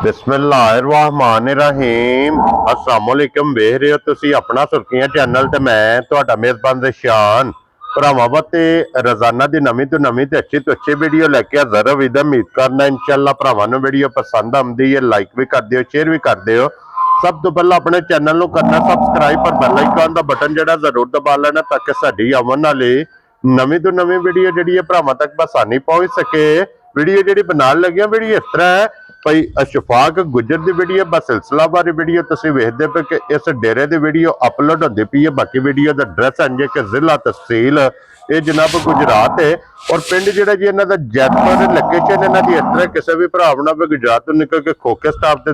बिस्मिल्लाहिर्रहमानिर्रहीम अस्सलामुअलैकुम वेख रहे हो तुसी अपना सुर्खियां चैनल ते मैं तुहाडा मेजबान शान भरावां ते रोजाना दी नवीं तो नवीं ते अच्छी वीडियो लेके हाजिर होईदा। उम्मीद करना इंशाअल्लाह भरावां नूं वीडियो पसंद आउंदी है। लाइक भी कर दिओ, शेयर भी कर दिओ। सब तो पहला अपने चैनल नूं करना सबसक्राइब पर बेल आइकन दा बटन जिहड़ा जरूर दबा लेना ताकि साडी आउण वाली नवीं तो नवीं वीडियो जिहड़ी है भरावां तक बसानी पहुंच सके। वीडियो जिहड़ी बनाउण लगे वीडियो इस तरह है भाई अशफाक गुजर की वीडियो बसिलसिलावारी वीडियो तुसीं वेखदे पे कि इस डेरे की वीडियो अपलोड होती पई है। बाकी वीडियो का एड्रैस है कि जिला तहसील ये जनाब गुजरात है और पिंड जिहड़ा जी इन्हां दा जैतपुर लोकेशन इन्हां दी इस तरह किसी भी भरा ना भी गुजरात तो निकल के खोखे स्टाफ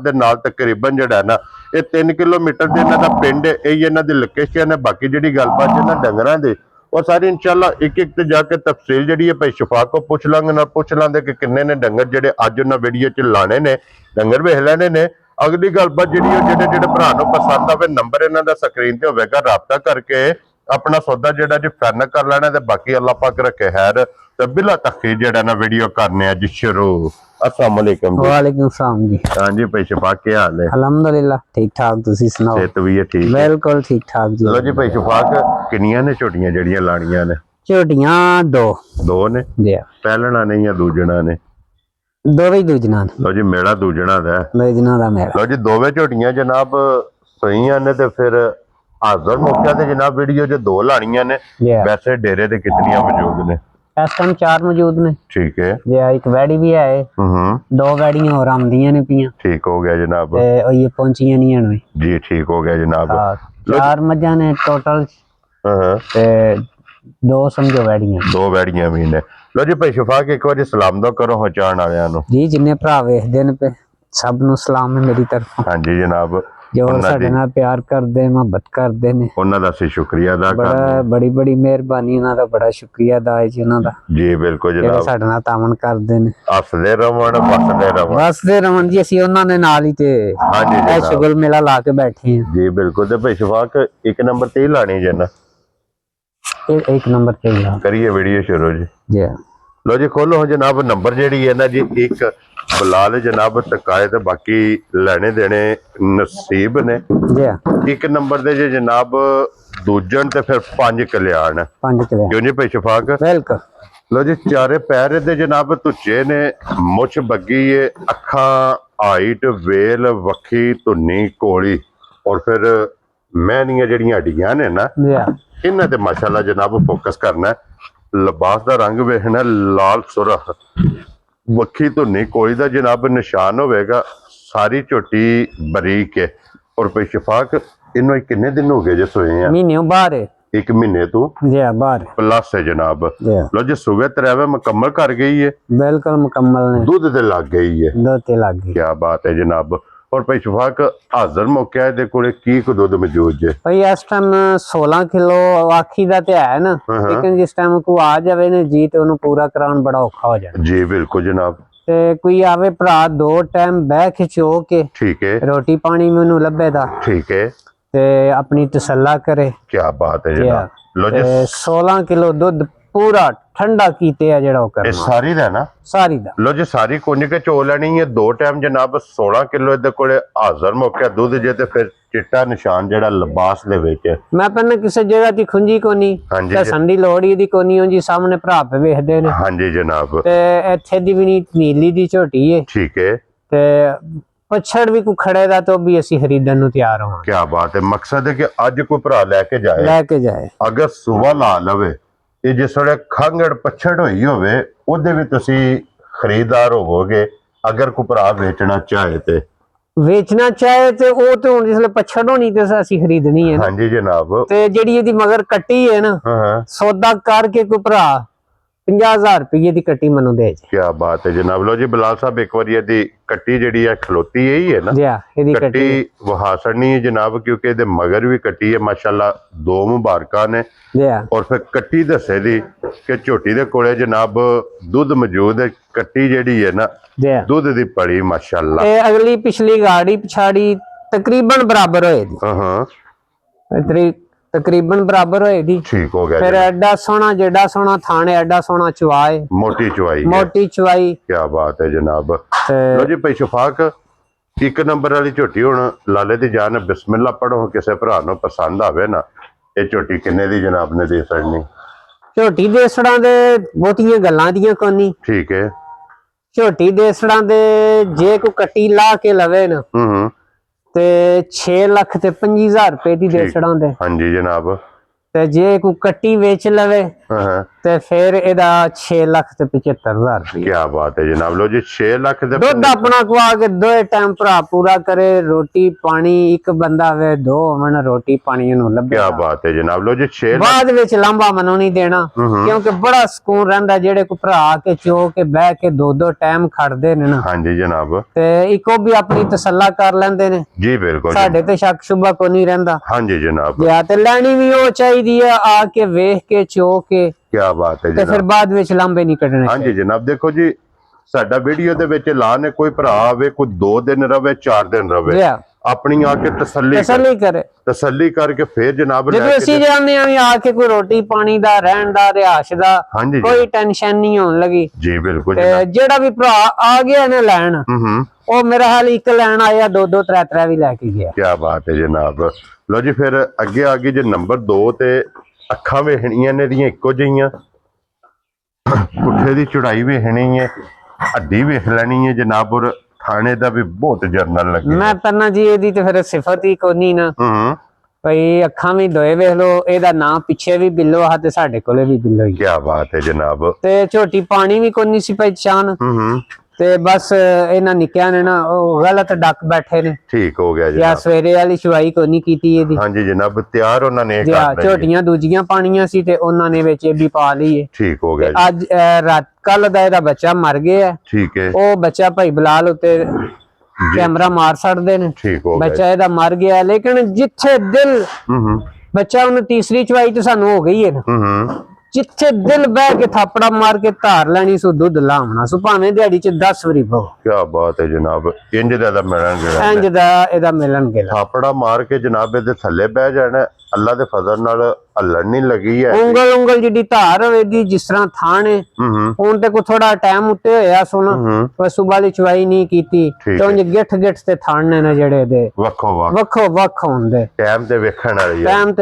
के नाल तकरीबन जिहड़ा है ना ये 3 किलोमीटर दे इन्हां दा पिंड है। यही इन्हां दी लोकेशन है। बाकी जिहड़ी गलबात है ना डंगरां दी और सारी इंशाल्लाह एक एक जाके तफसील जी है भाई शफाक को पूछ लांगे ना पूछ लांगे कि किन्ने ने डंगर जेडे अज उन्हें वीडियो च लाने ने डंगर वेख लेने ने। अगली गलबात जी जेडे भरा पसंद आवे नंबर इन्हों का स्क्रीन से होगा रबता करके अपना सौदा जेड़ा जी फाइनल कर लेना। ते बाकी अल्लाह पाक रखे खैर ते बिला तखीर जेड़ा ना वीडियो करने अज शुरू। अस्सलाम वालेकुम जी। वालेकुम सलाम जी। हाँ जी भाई शफाक क्या हाल है? अल्हम्दुलिल्लाह ठीक ठाक, तुसी सुनाओ? सेहत भी है ठीक? बिल्कुल ठीक ठाक जी। चलो जी भाई शफाक किनियां ने झोटियां जड़ियां लानियां ने? झोटियां दो ने जी, पहलना ने या दूजना ने? दो ही दूजना ने। लो जी मेला दूजना दा दूजना दा मेला। लो जी दोवे झोटियां जनाब सही ने ते फिर हाजर मौके ते जनाब वीडियो जो दो लानियां ने। वैसे डेरे ते कितनियां मौजूद ने? इस टाइम 4 मौजूद ने। ठीक है जी, एक वैड़ी भी है, 2 वैड़ियां और आमदियां ने पियां। ठीक हो गया जनाब। ये पहुंचियां नहीं हन जी ठीक हो गया जनाब। 4 मज्जां ने टोटल ते 2 समझो वैड़ियां। 2 वैड़ियां भी ने। लो जी भाई शफाक एक बार सलाम दो करो पहचान वालियां नूं जी। जिन्ने भरा वेखदे ने पे सब नूं सलाम है मेरी तरफ। हाँ जी जनाब जो साडे नाल प्यार करदे मोहब्बत करदे ने उन्हां दा असीं शुक्रिया अदा करदे। बड़ी बड़ी मेहरबानी उन्हां दा बड़ा शुक्रिया अदा है जी उन्हां दा। जी बिल्कुल जनाब साडे नाल तावन करदे ने। हसदे रवण बसदे रवण जी। असीं उन्हां दे नाल ही ते हाँ जी ए शुगल मेला ला के बैठे हैं जी बिल्कुल। ते भाई शफाक एक नंबर ते ही लानी जे ना? एक नंबर ते ही करिए वीडियो शुरू जी। जी लो जी खोलो हो जनाब नंबर जेड़ी है ना जी एक बिलाल जनाब तकाए ते बाकी लेने देने नसीब ने जी। एक नंबर दे जनाब दूजन ते फिर 5 कल्याण क्यों जी भाई शफाक? बिल्कुल। लो जी चारे पैर दे जनाब तुचे ने मुछ बग्गी है अखा हाइट वेल वखी धुनी कोली और फिर मैनिया जड़ियां हड्डियां ने ना इन्हां ते माशाल्लाह जनाब फोकस करना है। लिबास का रंग वेखना लाल सुरख वखी धुनी कोली दा जनाब निशान होगा। सारी झोटी बरीक है और भाई शफाक इन्हों किन्ने दिन हो गए जो सोए हैं? महीने बाहर है। 1 महीने तो बाहर प्लस है जनाब। लो जी सुबह 3 मुकम्मल कर गई है। बिल्कुल मुकम्मल ने। दूध ते लग गई है। दूध ते लग गई। क्या बात है जनाब। और भाई शफाक हाजर मौके है कोले की को दूध मौजूद जे? भाई इस टाइम 16 किलो आखी दा ते है ना, लेकिन जिस टाइम को आ जावे ने जी ते उन्हें पूरा कराउन बड़ा औखा हो जाए। जी बिल्कुल जनाब। ते कोई आवे भरा 2 टाइम बह खिचो के ठीक है रोटी रोटी पानी मैनू लभे दा ठीक है ते अपनी तसल्ला करे। क्या बात है जनाब। लो जी 16 किलो दूध पूरा ठंडा कीते है जेड़ा करना सारी दा ना? सारी दा। लो जी सारी कुंज के चो लेनी है 2 टाइम जनाब 16 किलो इहदे कोले हाजर मौके दूध जे ते फिर चिट्टा निशान जेड़ा लिबास दे विच मैं पन्ने किसी जगह दी खुंजी कोनी ते संडी लोड़ी दी कोनी हो जी सामने भरा पे वेखदे ने। हां जी जनाब। ते इथे दी भी नहीं नीली दी झोटी है। ठीक है ते पछड़ भी को खड़े दा तो भी असी खरीदन नु तैयार होवां। क्या बात है। मकसद है कि आज कोई भरा लेके जाए अगर सुबह ला लवे ये जिस वे खंगड़ पछड़ हुई होवे ओदे भी तुसी खरीदार होवोगे। अगर कोई भरा बेचना चाहे ते वो तो हुण जिसले पछड़ होनी ते असी खरीदनी है। हां जी जनाब। ते जेड़ी इहदी मगर कट्टी है ना सौदा करके कोई भरा 50,000 रुपये की कट्टी मनु दे। क्या बात है जनाब। लो जी बिलाल साहब एक बार यदि कट्टी जेडी है खलोती यही है ना? जी कट्टी वहा सड़नी है जनाब क्योंकि ये मगर भी कट्टी है माशाल्लाह 2 मुबारका ने। और फिर कट्टी दसे दी कि झोटी दे कोले जनाब दूध मौजूद है। कट्टी जेडी है ना दूध दी पड़ी माशाल्लाह। अगली पिछली गाड़ी पिछाड़ी तकरीबन बराबर होए दी। ਤਕਰੀਬਨ ਬਰਾਬਰ ਹੋਏਗੀ। ਠੀਕ ਹੋ ਗਿਆ। ਫਿਰ ਐਡਾ ਸੋਹਣਾ ਜਿਹੜਾ ਸੋਹਣਾ ਥਾਣ ਐਡਾ ਸੋਹਣਾ ਚਵਾਏ, ਮੋਟੀ ਚਵਾਈ, ਮੋਟੀ ਚਵਾਈ। ਕੀ ਬਾਤ ਹੈ ਜਨਾਬ। ਲੋ ਜੀ ਭਾਈ ਸ਼ਫਾਕ, ਇੱਕ ਨੰਬਰ ਵਾਲੀ ਝੋਟੀ ਹੁਣ ਲਾਲੇ ਦੀ ਜਾਨ ਬਿਸਮਿਲ੍ਲਾ ਪੜੋ, ਕਿਸੇ ਭਰਾ ਨੂੰ ਪਸੰਦ ਆਵੇ ਨਾ, ਇਹ ਝੋਟੀ ਕਿੰਨੇ ਦੀ ਜਨਾਬ ਨੇ ਦੇ ਸਕਣੀ? ਝੋਟੀ ਦੇਸੜਾਂ ਦੇ ਬਹੁਤੀਆਂ ਗੱਲਾਂ ਦੀਆਂ ਕੋਨੀ। ਠੀਕ ਹੈ। ਝੋਟੀ ਦੇਸੜਾਂ ਦੇ ਜੇ ਕੋਈ ਕੱਟੀ ਲਾ ਕੇ ਲਵੇ ਨਾ ਤੇ 6 ਲੱਖ ਤੇ 25,000 ਰੁਪਏ ਦੀ ਦੇਸੜਾਂ ਦੇ। ਹਾਂਜੀ ਜਨਾਬ। ਤੇ ਜੇ ਕੋਈ ਕੱਟੀ ਵੇਚ ਲਵੇ ਤੇ ਫਿਰ ਇਹਦਾ 6 ਲੱਖ ਤੇ 75,000 ਰੁਪਏ। ਕੀ ਬਾਤ ਹੈ ਜਨਾਬ। ਲੋ ਜੀ 6 ਲੱਖ ਦੇ ਦੁੱਧ ਆਪਣਾ ਖਵਾ ਕੇ ਦੋਏ ਟਾਈਮ ਭਰਾ ਪੂਰਾ ਕਰੇ, ਰੋਟੀ ਪਾਣੀ ਇੱਕ ਬੰਦਾ ਵੇ, ਦੋ ਮਨ ਰੋਟੀ ਪਾਣੀ ਨੂੰ ਲੱਭੇ। ਕੀ ਬਾਤ ਹੈ ਜਨਾਬ। ਲੋ ਜੀ 6 ਬਾਅਦ ਵਿੱਚ ਲਾਂਭਾ ਮਨੋਂ ਨਹੀਂ ਦੇਣਾ, ਕਿਉਂਕਿ ਬੜਾ ਸਕੂਨ ਰਹਿੰਦਾ ਜਿਹੜੇ ਕੋ ਭਰਾ ਕੇ ਚੋ ਕੇ ਬਹਿ ਕੇ ਦੋ ਟਾਈਮ ਖੜਦੇ ਨੇ ਨਾ। ਹਾਂਜੀ ਜਨਾਬ। ਤੇ ਇੱਕੋ ਵੀ ਆਪਣੀ ਤਸੱਲਾ ਕਰ ਲੈਂਦੇ ਨੇ। ਜੀ ਬਿਲਕੁਲ, ਸਾਡੇ ਤੇ ਸ਼ੱਕ ਸ਼ੁਬਾ ਕੋ ਨਹੀਂ ਰਹਿੰਦਾ। ਹਾਂਜੀ ਜਨਾਬ। ਜਾਂ ਤੇ ਲੈਣੀ ਵੀ ਉਹ ਚਾਹੀਦੀ ਹੈ ਆ ਕੇ ਵੇਖ ਕੇ ਚੋ ਕੇ। ਕੀ ਬਾਤ ਹੈ ਤੇ ਫਿਰ ਜਨਾਬ। ਬਾਅਦ ਵਿੱਚ ਲਾਂਭੇ ਨਹੀਂ ਕੱਢਣੇ। ਹਾਂਜੀ ਜਨਾਬ। ਦੇਖੋ ਜੀ ਸਾਡਾ ਵੀਡੀਓ ਦੇ ਵਿੱਚ ਐਲਾਨ ਹੈ, ਕੋਈ ਭਰਾ ਆਵੇ, ਕੋਈ 2 ਦਿਨ ਰਵੇ, 4 ਦਿਨ ਰਵੇ, ਆਪਣੀ ਆ ਕੇ ਤਸੱਲੀ ਕਰੇ, ਤਸੱਲੀ ਕਰਕੇ ਫਿਰ ਜਨਾਬ ਜਦੋਂ ਅਸੀਂ ਜਾਣਦੇ ਆ ਵੀ ਆ ਕੇ ਕੋਈ ਰੋਟੀ ਪਾਣੀ ਦਾ, ਰਹਿਣ ਦਾ, ਰਿਹਾਇਸ਼ ਦਾ ਕੋਈ ਟੈਨਸ਼ਨ ਨਹੀਂ ਹੋਣ ਲੱਗੀ। ਜੀ ਬਿਲਕੁਲ। ਤੇ ਜਿਹੜਾ ਵੀ ਭਰਾ ਆ ਗਿਆ ਨਾ ਲੈਣ, ਉਹ ਮੇਰਾ ਹਾਲ ਇੱਕ ਲੈਣ ਆਇਆ, 2 3 ਵੀ ਲੈ ਕੇ ਗਿਆ। ਕੀ ਬਾਤ ਹੈ ਜਨਾਬ। ਲੋ ਜੀ ਫਿਰ ਅੱਗੇ ਆ ਗਈ ਜੇ ਨੰਬਰ 2 ਤੇ ਅੱਖਾਂ ਵੇਖਣੀਆਂ ਨੇ ਦੀਆਂ ਇੱਕੋ ਜਿਹੀਆਂ, ਪੁੱਠੇ ਦੀ ਚੜਾਈ ਵੇਖਣੀ ਹੈ, ਹੱਡੀ ਵੇਖ ਲੈਣੀ ਹੈ ਜਨਾਬ, ਔਰ ਥਾਣੇ ਦਾ ਵੀ ਬਹੁਤ ਜਰਨਲ ਲੱਗੇ। ਮੈਂ ਪਹਿਲਾਂ ਜੀ ਇਹਦੀ ਤੇ ਫਿਰ ਸਿਫਤ ਹੀ ਕੋਨੀ ਨਾ, ਭਈ ਅੱਖਾਂ ਵੀ ਦੋਏ ਵੇਖ ਲੋ, ਇਹਦਾ ਨਾਂ ਪਿੱਛੇ ਵੀ ਬਿੱਲੋ ਆ ਤੇ ਸਾਡੇ ਕੋਲੇ ਵੀ ਬਿੱਲੋ ਹੀ। ਕੀ ਬਾਤ ਹੈ ਜਨਾਬ। ਤੇ ਝੋਟੀ ਪਾਣੀ ਵੀ ਕੋਨੀ ਸੀ ਪਹਿਚਾਨ, ਤੇ ਬਸ ਇਹਨਾਂ ਨਿੱਕਿਆਂ ਨੇ ਨਾ ਉਹ ਗਲਤ ਡੱਕ ਬੈਠੇ ਨੇ। ਠੀਕ ਹੋ ਗਿਆ ਜਨਾਬ। ਸਵੇਰੇ ਵਾਲੀ ਚਵਾਈ ਕੋਨੀ ਕੀਤੀ ਇਹਦੀ। ਹਾਂਜੀ ਜਨਾਬ। ਤਿਆਰ ਉਹਨਾਂ ਨੇ ਝੋਟੀਆਂ ਦੂਜੀਆਂ ਪਾਣੀਆਂ ਸੀ ਤੇ ਉਹਨਾਂ ਨੇ ਵਿੱਚ ਇਹ ਵੀ ਪਾ ਲਈ ਹੈ। ਠੀਕ ਹੋ ਗਿਆ। ਅੱਜ ਕੱਲ ਦਾ ਇਹਦਾ ਬੱਚਾ ਮਰ ਗਿਆ। ਠੀਕ ਹੈ। ਉਹ ਬੱਚਾ ਭਾਈ ਬਲਾਲ ਉੱਤੇ ਕੈਮਰਾ ਮਾਰ ਛੱਡਦੇ ਨੇ। ਠੀਕ ਹੋ ਗਿਆ। ਬੱਚਾ ਇਹਦਾ ਮਰ ਗਿਆ, ਲੇਕਿਨ ਜਿੱਥੇ ਦਿਲ ਬੱਚਾ ਉਹਨੂੰ ਤੀਸਰੀ ਚਵਾਈ ਤੇ ਸਾਨੂੰ ਹੋ ਗਈ ਹੈ ਨਾ, ਜਿੱਥੇ ਦਿਲ ਬਹਿ ਕੇ ਥਾਪੜਾ ਮਾਰ ਕੇ ਧਾਰ ਲੈਣੀ ਸੋ ਦੁੱਧ ਲਾਉਣਾ ਸੋ, ਭਾਵੇਂ ਦਿਹਾੜੀ ਚ 10 ਵਾਰੀ ਪਾਓ। ਕੀ ਬਾਤ ਹੈ ਜਨਾਬ। ਇੰਜ ਦਾ ਮਿਲਣ ਗਿਆ, ਇੰਜ ਦਾ ਇਹਦਾ ਮਿਲਣ ਗਿਆ। ਥਾਪੜਾ ਮਾਰ ਕੇ ਜਨਾਬ ਇਹਦੇ ਥੱਲੇ ਬਹਿ ਜਾਣਾ, ਅੱਲਾ ਦੇ ਫਜ਼ਲ ਨਾਲ ਹੱਲਣ ਨਹੀਂ ਲੱਗੀ ਹੈ। ਉਂਗਲ ਜਿੱਡੀ ਧਾਰ ਹੋਵੇਗੀ, ਜਿਸ ਤਰ੍ਹਾਂ ਥਾਣੇ ਹੁਣ ਤੇ ਕੋ ਥੋੜਾ ਟਾਈਮ ਉੱਤੇ ਹੋਇਆ ਸੋਣਾ, ਪਰ ਸੁਬਾਹ ਦੀ ਚਵਾਈ ਨਹੀਂ ਕੀਤੀ ਤੇ ਉਂਝ ਗਿੱਠ ਤੇ ਥਾਣੇ ਨੇ ਜਿਹੜੇ ਦੇ ਵੱਖੋ ਹੁੰਦੇ। ਟਾਈਮ ਤੇ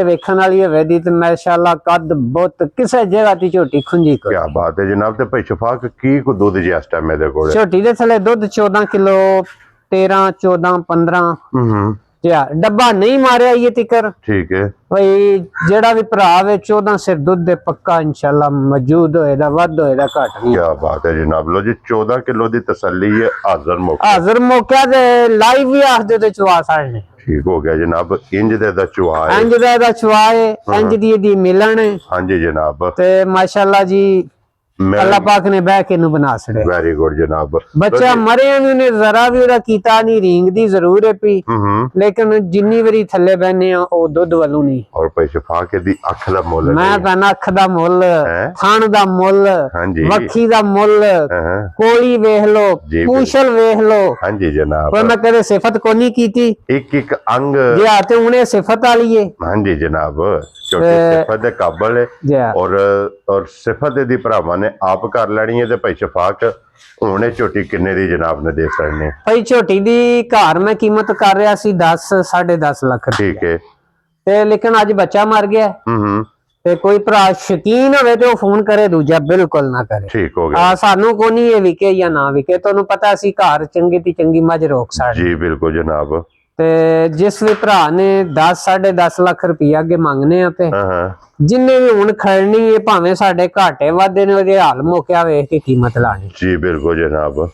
ਵੇਖਣ ਵਾਲੀ ਹੋਵੇ ਦੀ ਤੇ ਮਾਸ਼ਾਅੱਲਾ ਕੱਦ ਬਹੁਤ ਕਿਸੇ ਜਗ੍ਹਾ ਦੀ ਝੋਟੀ ਖੁੰਝੀ ਕੋ। ਕੀ ਬਾਤ ਹੈ ਜਨਾਬ। ਤੇ ਭਾਈ ਸ਼ਫਾਕ ਕੀ ਕੋ ਦੁੱਧ ਜੀ ਇਸ ਟਾਈਮ ਇਹਦੇ ਕੋਲ? ਝੋਟੀ ਦੇ ਥੱਲੇ ਦੁੱਧ 14 ਕਿਲੋ, 13 14 15 ਡੱਬਾ ਨਹੀਂ ਮਾਰਿਆ ਇਹ ਤਿਕਰ। ਠੀਕ ਹੈ ਭਾਈ। ਜਿਹੜਾ ਵੀ ਭਰਾ ਵੇ 14 ਸਿਰ ਦੁੱਧ ਦੇ ਪੱਕਾ ਇਨਸ਼ਾਅੱਲਾ ਮੌਜੂਦ ਹੋਏਗਾ, ਵੱਧ ਹੋਏਗਾ, ਘੱਟ ਨਹੀਂ। ਕੀ ਬਾਤ ਹੈ ਜਨਾਬ। ਲੋ ਜੀ 14 ਕਿਲੋ ਦੀ ਤਸੱਲੀ ਹੈ, ਹਾਜ਼ਰ ਮੌਕਾ ਤੇ ਲਾਈਵ ਵੀ ਆਖਦੇ ਤੇ ਚਵਾ ਸਾਡੇ। ਠੀਕ ਹੋ ਗਿਆ ਜਨਾਬ। ਇੰਜ ਦਾ ਚਵਾ ਹੈ, ਇੰਜ ਦੀ ਇਹਦੀ ਮਿਲਣ ਹੈ। ਹਾਂਜੀ ਜਨਾਬ। ਤੇ ਮਾਸ਼ਾਅੱਲਾ ਜੀ ਅੱਲਾਹ ਪਾਕ ਨੇ ਬਹਿ ਕੇ ਨੂੰ ਬਣਾ ਛੜਿਆ। ਵੈਰੀ ਗੁੱਡ ਜਨਾਬ। ਬੱਚਾ ਮਰਿਆ ਵੀ ਨੇ ਜ਼ਰਾ ਵੀ ਉਹਦਾ ਕੀਤਾ ਨਹੀਂ, ਰੀਂਗ ਦੀ ਜ਼ਰੂਰ ਹੈ ਪੀ, ਲੇਕਿਨ ਜਿੰਨੀ ਵਾਰੀ ਥੱਲੇ ਬੈਨੇ ਆ ਉਹ ਦੁੱਧ ਵੱਲੋਂ ਨਹੀਂ। ਔਰ ਭਾਈ ਸ਼ਫਾਕ ਦੀ ਅੱਖ ਦਾ ਮੁੱਲ, ਮੈਂ ਕਹਿੰਦਾ ਅੱਖ ਦਾ ਮੁੱਲ, ਥਣ ਦਾ ਮੁੱਲ, ਵੱਖੀ ਦਾ ਮੁੱਲ, ਕੋਲੀ ਵੇਖ ਲੋ, ਪੂਛਲ ਵੇਖ ਲੋ। ਹਾਂਜੀ ਜਨਾਬ। ਪਰ ਮੈਂ ਕਦੇ ਸਿਫਤ ਕੋਈ ਨਹੀਂ ਕੀਤੀ, ਇੱਕ ਅੰਗ ਜਿਆ ਤੇ ਉਹਨੇ ਸਿਫਤ ਵਾਲੀ ਹੈ। ਹਾਂਜੀ ਜਨਾਬ। ਛੋਟੀ ਸਿਫਤ ਦੇ ਕਾਬਲ ਹੈ, ਔਰ ਸਿਫਤ ਦੀ ਭਰਾਵਾਂ ਨੇ ਆਪ ਕਰ ਲੈਣੀ ਹੈ। ਤੇ ਭਾਈ ਸ਼ਫਾਕ ਹੁਣ ਇਹ ਝੋਟੀ ਕਿੰਨੇ ਦੀ ਜਨਾਬ ਨੇ ਦੇ ਸਕਦੇ? ਭਾਈ ਝੋਟੀ ਦੀ ਘਰ ਮੈਂ ਕੀਮਤ ਕਰ ਰਿਹਾ ਸੀ 10 10.5 ਲੱਖ। ਠੀਕ ਹੈ। ਤੇ ਲੇਕਿਨ ਅੱਜ ਬੱਚਾ ਮਰ ਗਿਆ। ਤੇ ਕੋਈ ਭਰਾ ਸ਼ਕੀਨ ਹੋਵੇ ਤੇ ਉਹ ਫੋਨ ਕਰੇ, ਦੂਜਾ ਬਿਲਕੁਲ ਨਾ ਕਰੇ। ਠੀਕ ਹੋ ਗਿਆ। ਸਾਨੂੰ ਕੋਈ ਨਹੀਂ ਇਹ ਵਿਕੇ ਜਾਂ ਨਾ ਵਿਕੇ, ਤੁਹਾਨੂੰ ਪਤਾ ਸੀ ਘਰ ਚੰਗੀ ਤੇ ਚੰਗੀ ਮੱਝ ਰੋਕ ਸਕਦੇ। ਜੀ ਬਿਲਕੁਲ ਜਨਾਬ। ਤੇ ਜਿਸ ਵੀ ਭਰਾ ਨੇ 10 10.5 ਲੱਖ ਰੁਪਇਆ ਅੱਗੇ ਮੰਗਨੇ ਆ ਤੇ ਜਿੰਨੇ ਵੀ ਹੁਣ ਖੜਨੀ ਹੈ, ਭਾਵੇਂ ਸਾਡੇ ਘਾਟੇ ਵਾਧੇ ਨੇ, ਉਹਦੇ ਹਾਲ ਮੌਕਿਆ ਵੇਖ ਕੇ ਕੀਮਤ ਲਾਣੀ। ਜੀ ਬਿਲਕੁਲ ਜਨਾਬ।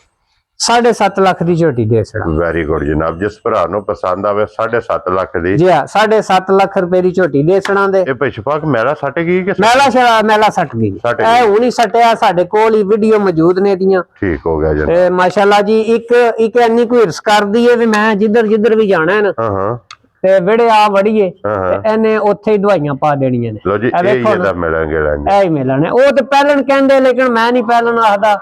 7.5 ਲੱਖ ਦੀ ਝੋਟੀ ਦੇ ਛੜਾ। ਵੈਰੀ ਗੁੱਡ ਜਨਾਬ। ਜਿਸ ਭਰਾ ਨੂੰ ਪਸੰਦ ਆਵੇ 7.5 ਲੱਖ ਦੀ। ਜੀ 7.5 ਲੱਖ ਰੁਪਏ ਦੀ ਝੋਟੀ ਦੇ ਛੜਾਂ ਦੇ। ਇਹ ਭਾਈ ਸ਼ਫਾਕ ਮੈਲਾ ਸੱਟ ਗਈ ਕਿ ਮੈਲਾ ਸੱਟ ਗਈ? ਇਹ ਹੁਣ ਹੀ ਸੱਟਿਆ, ਸਾਡੇ ਕੋਲ ਹੀ ਵੀਡੀਓ ਮੌਜੂਦ ਨੇ ਦੀਆਂ। ਠੀਕ ਹੋ ਗਿਆ ਜਨਾਬ। ਤੇ ਮਾਸ਼ਾਅੱਲਾ ਜੀ ਇੱਕ ਇੰਨੀ ਕੋਈ ਹਿਰਸ ਕਰਦੀ ਹੈ ਵੀ ਮੈਂ ਜਿੱਧਰ ਵੀ ਜਾਣਾ ਹੈ ਨਾ ਤੇ ਵਿੜੇ ਆ ਵੜੀਏ ਤੇ ਇਹਨੇ ਉੱਥੇ ਹੀ ਦਵਾਈਆਂ ਪਾ ਦੇਣੀਆਂ ਨੇ। ਲੋ ਜੀ ਇਹ ਇਹਦਾ ਮਿਲਾਂਗੇ ਇਹ ਹੀ ਮਿਲਣੇ। ਉਹ ਤੇ ਪਹਿਲਣ ਕਹਿੰਦੇ, ਲੇਕਿਨ ਮੈਂ ਨਹੀਂ ਪਹਿਲਣ ਆਖਦਾ।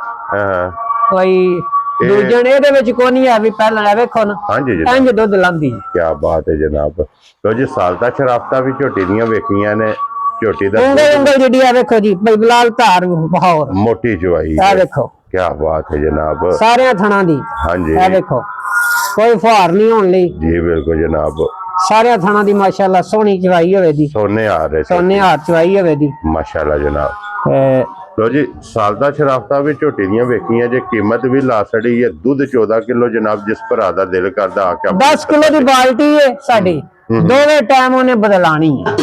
ਕੋਈ ਦੂਜੇ ਨੇ ਇਹਦੇ ਵਿੱਚ ਕੋਈ ਨਹੀਂ ਆ ਵੀ ਪਹਿਲਾਂ ਵੇਖੋ ਨਾ ਹਾਂਜੀ ਜੀ ਇੰਜ ਦੁੱਧ ਲਾਂਦੀ ਕੀ ਬਾਤ ਹੈ ਜਨਾਬ। ਲੋ ਜੀ ਸਾਲਤਾ ਸ਼ਰਾਫਤਾਂ ਵੀ ਝੋਟੀ ਦੀਆਂ ਵੇਖੀਆਂ ਨੇ। ਝੋਟੀ ਦਾ ਉਂਗਲ ਜਿਹੜੀ ਆ ਵੇਖੋ ਜੀ ਬਲਾਲ ਧਾਰ ਬਹਾਉਰ ਮੋਟੀ ਚਵਾਈ ਆ ਵੇਖੋ ਕੀ ਬਾਤ ਹੈ ਜਨਾਬ। ਸਾਰਿਆਂ ਥਣਾਂ ਦੀ ਹਾਂਜੀ ਆ ਵੇਖੋ ਕੋਈ ਫੁਹਾਰ ਨਹੀਂ ਹੋਣ ਲਈ ਜੀ ਬਿਲਕੁਲ ਜਨਾਬ। ਸਾਰਿਆਂ ਥਣਾਂ ਦੀ ਮਾਸ਼ਾਅੱਲਾ ਸੋਹਣੀ ਚਵਾਈ ਹੋਵੇ ਦੀ ਸੋਨੇ ਆ ਰਹੇ ਸੋਨੇ ਹਾਰ ਚਵਾਈ ਹੋਵੇ ਦੀ ਮਾਸ਼ਾਅੱਲਾ ਜਨਾਬ। ਤੇ ਲੋ ਜੀ ਸਾਲਤਾ ਸ਼ਰਾਫਤਾਂ ਵੀ ਝੋਟੀ ਦੀਆਂ ਵੇਖੀਆਂ ਜੇ ਕੀਮਤ ਵੀ ਲਾ ਛੜੀ ਹੈ। ਦੁੱਧ 14 ਕਿਲੋ ਜਨਾਬ। ਜਿਸ ਭਰਾ ਦਾ ਦਿਲ ਕਰਦਾ ਆ ਕੇ 10 ਕਿਲੋ ਦੀ ਬਾਲਟੀ ਹੈ ਸਾਡੀ ਦੋਵੇਂ ਟਾਈਮ ਉਹਨੇ ਬਦਲਾਣੀ ਹੈ।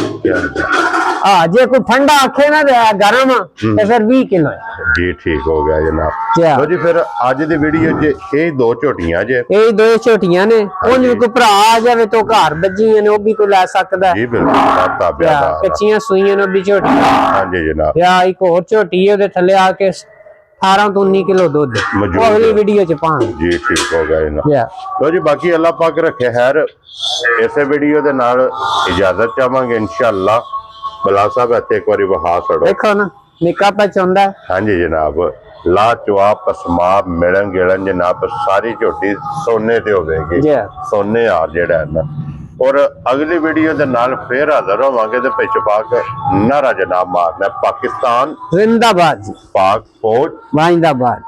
ਆ ਜੇ ਕੋਈ ਠੰਡਾ ਆਖੇ ਨਾ ਤੇ ਗਰਮ ਤੇ ਫਿਰ 20 ਕਿਲੋ ਜੀ ਠੀਕ ਹੋ ਗਿਆ ਜਨਾਬ। ਲੋ ਜੀ ਫਿਰ ਅੱਜ ਦੀ ਵੀਡੀਓ 'ਚ ਇਹ ਦੋ ਝੋਟੀਆਂ ਜੇ ਇਹ ਦੋ ਝੋਟੀਆਂ ਨੇ ਉਂਝ ਕੋਈ ਭਰਾ ਆ ਜਾਵੇ ਤੋਂ ਘਰ ਬੱਜੀਆਂ ਨੇ ਉਹ ਵੀ ਕੋਈ ਲੈ ਸਕਦਾ ਜੀ ਬਿਲਕੁਲ ਤਾਬਿਆ ਦਾ ਕੱਚੀਆਂ ਸੂਈਆਂ ਨੇ ਵੀ ਝੋਟੀਆਂ ਹਾਂਜੀ ਜਨਾਬ। ਯਾ ਇੱਕ ਹੋਰ ਝੋਟੀ ਉਹਦੇ ਥੱਲੇ ਆ ਕੇ 18 ਤੋਂ 19 ਕਿਲੋ ਦੁੱਧ ਉਹ ਅਗਲੀ ਵੀਡੀਓ 'ਚ ਪਾਵਾਂਗੇ ਜੀ ਠੀਕ ਹੋ ਗਿਆ ਜਨਾਬ। ਲੋ ਜੀ ਬਾਕੀ ਅੱਲਾਹ ਪਾਕ ਰੱਖੇ ਖੈਰ। ਇਸੇ ਵੀਡੀਓ ਦੇ ਨਾਲ ਇਜਾਜ਼ਤ ਚਾਹਾਂਗੇ ਇਨਸ਼ਾਅੱਲਾ। ਬਲਾ ਸਾਹਿਬ ਇੱਥੇ ਇੱਕ ਵਾਰੀ ਵਹਾ ਛੜੋ ਦੇਖੋ ਨਾ ਨਿੱਕਾ ਪਚਾਉਂਦਾ ਹਾਂਜੀ ਜਨਾਬ। ਲਾ ਚਵਾ ਪਸਮਾ ਮਿਲਣ ਗਿਲਣ ਜਨਾਬ ਸਾਰੀ ਝੋਟੀ ਸੋਨੇ ਤੇ ਹੋਵੇਗੀ ਸੋਨੇ ਹਾਰ ਜਿਹੜਾ ਹੈ ਨਾ। ਔਰ ਅਗਲੀ ਵੀਡੀਓ ਦੇ ਨਾਲ ਫੇਰ ਹਾਜ਼ਰ ਹੋਵਾਂਗੇ ਤੇ ਪਿੱਛ ਪਾਕ ਨਾਰਾ ਜਨਾਬ ਮਾਰਨਾ ਪਾਕਿਸਤਾਨ ਜ਼ਿੰਦਾਬਾਦ ਪਾਕ ਫੌਜ ਵਾਹਿੰਦਾਬਾਦ।